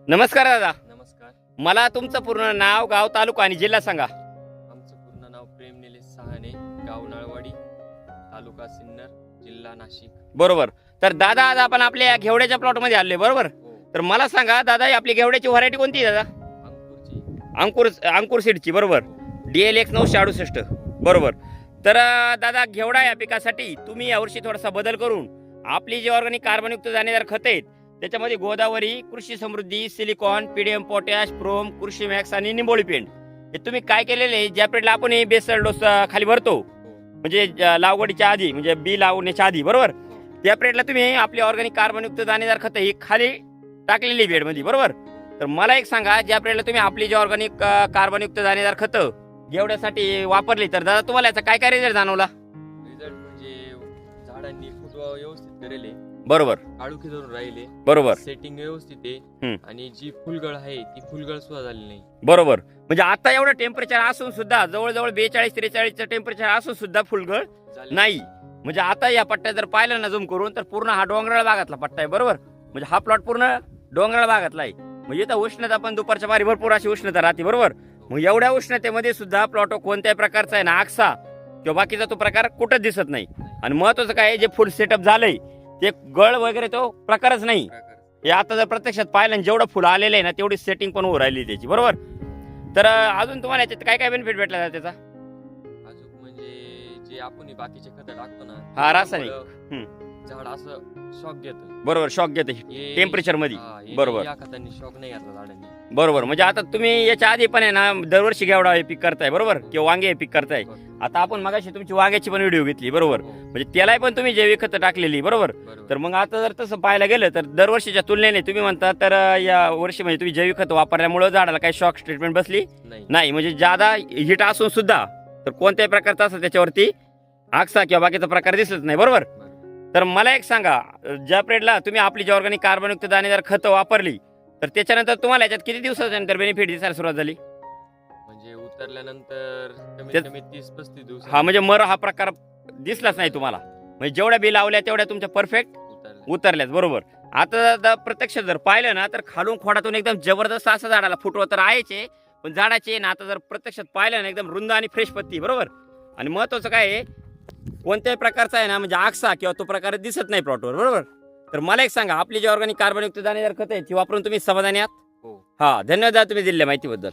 नमस्कार दादा. नमस्कार. मला तुमचं पूर्ण नाव, गाव, तालुका आणि जिल्हा सांगा. आमचं पूर्ण नाव प्रेम निलेश सहाने, गाव नळवाडी, तालुका सिन्नर, जिल्हा नाशिक. बरोबर. तर दादा आज आपण आपल्या घेवड्याच्या प्लॉट मध्ये आले बरोबर. हो. तर मला सांगा दादा, आपली घेवड्याची व्हरायटी कोणती आहे दादा? अंकुरची. अंकुर सीडची बरोबर. DLX 968 बरोबर. तर दादा, घेवडा या पिकासाठी तुम्ही यावर्षी थोडासा बदल करून आपली जी ऑर्गॅनिक कार्बनयुक्त दाणेदार खत आहेत त्याच्यामध्ये गोदावरी, कृषी समृद्धी, सिलिकॉन, PDM पोटॅश, प्रोम, कृषी मॅक्स आणि निंबोळी पेंट हे तुम्ही काय केलेले आहे, ज्या पिरियडला आपण हे बेसल डोस खाली भरतो म्हणजे लागवडीच्या आधी, म्हणजे बी लावण्याच्या आधी बरोबर, त्या पिरियडला तुम्ही आपली ऑर्गॅनिक कार्बनयुक्त दाणेदार खत ही खाली टाकलेली बेडमध्ये बरोबर. तर मला एक सांगा, ज्या पिरियडला तुम्ही आपली जी ऑर्गॅनिक कार्बनयुक्त दाणेदार खत घेवड्यासाठी वापरली तर दादा तुम्हाला याचा काय काय रिझल्ट जाणवला? रिझल्ट म्हणजे झाडांनी फुटवा व्यवस्थित करेले, बरोबर काळुखी धरून राहिले, बरोबर सेटिंग व्यवस्थित आहे आणि जी फुलगळ आहे ती फुलगळ सुद्धा झाली नाही. बरोबर. म्हणजे आता एवढं टेम्परेचर असून सुद्धा, जवळजवळ 42-43 टेम्परेचर असून सुद्धा फुलगळ झाली नाही. म्हणजे आता या पट्ट्या जर पाहिलं ना झूम करून, तर पूर्ण हा डोंगराळ भागातला पट्टा आहे बरोबर. म्हणजे हा प्लॉट पूर्ण डोंगराळ भागातला आहे. म्हणजे इथं उष्णता पण दुपारच्या बारी भरपूर अशी उष्णता राहते बरोबर. मग एवढ्या उष्णतेमध्ये सुद्धा प्लॉट कोणत्याही प्रकारचा आहे ना, आक्सा किंवा बाकीचा तो प्रकार कुठंच दिसत नाही. आणि महत्वाचं काय आहे, जे फुल सेटअप झालंय ते गळ वगैरे तो प्रकारच नाही. प्रकार. हे आता जर प्रत्यक्षात पाहिलं, जेवढं फुल आलेलं आहे ना तेवढी सेटिंग पण होऊ राहिली त्याची बरोबर. तर अजून तुम्हाला याच्यात काय काय बेनिफिट भेटला त्याचा? अजून म्हणजे जे आपण बाकीचे खत टाकतो ना, हा, रासायनिक. त्यामुळं झाड असं शॉक घेतं बरोबर, शॉक घेते हे- टेम्परेचर मध्ये. हा, हे बरोबर. या खतांनी शॉक नाही घेतला झाडांनी. बरोबर. म्हणजे आता तुम्ही याच्या आधी पण आहे ना दरवर्षी घेवडा हे पीक करताय बरोबर, किंवा वांगे हे पीक करताय. आता आपण मगाशी तुमची वांग्याची पण व्हिडिओ घेतली बरोबर. हो, म्हणजे त्यालाही पण तुम्ही जैविक खतं टाकलेली बरोबर. बरोबर. तर मग आता जर तसं पाहायला गेलं तर दरवर्षीच्या तुलनेने तुम्ही म्हणता तर या वर्षी म्हणजे तुम्ही जैविक खत वापरल्यामुळे झाडाला काही शॉक ट्रीटमेंट बसली नाही. म्हणजे ज्यादा हिट असून सुद्धा तर कोणत्याही प्रकारचा असं त्याच्यावरती आक्सा किंवा बाकीचा प्रकार दिसत नाही बरोबर. तर मला एक सांगा, ज्या पिरियडला तुम्ही आपली जी ऑर्गॅनिक कार्बनयुक्त दाणेदार खतं वापरली तर त्याच्यानंतर तुम्हाला याच्यात किती दिवसाच्यानंतर बेनिफिट दिसायला सुरुवात झाली? म्हणजे उतरल्यानंतर कमीत त्यात- कमी 30-35 दिवस हा, म्हणजे मर हा प्रकार दिसलाच नाही तुम्हाला. म्हणजे जेवढ्या बी लावल्या तेवढ्या तुमच्या परफेक्ट उतरल्याच बरोबर. आता प्रत्यक्ष जर पाहिलं ना तर खालून खोडातून एकदम जबरदस्त असं झाडाला फुटवं तर आहेचे, पण झाडाचे ना आता जर प्रत्यक्षात पाहिलं ना एकदम रुंद आणि फ्रेश पत्ती बरोबर. आणि महत्वाचं काय आहे, कोणत्याही प्रकारचा आहे ना म्हणजे आक्सा किंवा तो प्रकार दिसत नाही प्लॉटवर बरोबर. तर मला एक सांगा, आपली जी ऑर्गॅनिक कार्बनयुक्त दाणेदार खत आहे ती वापरून तुम्ही समाधानी आहात? हो. हा, धन्यवाद तुम्ही दिलेल्या माहितीबद्दल.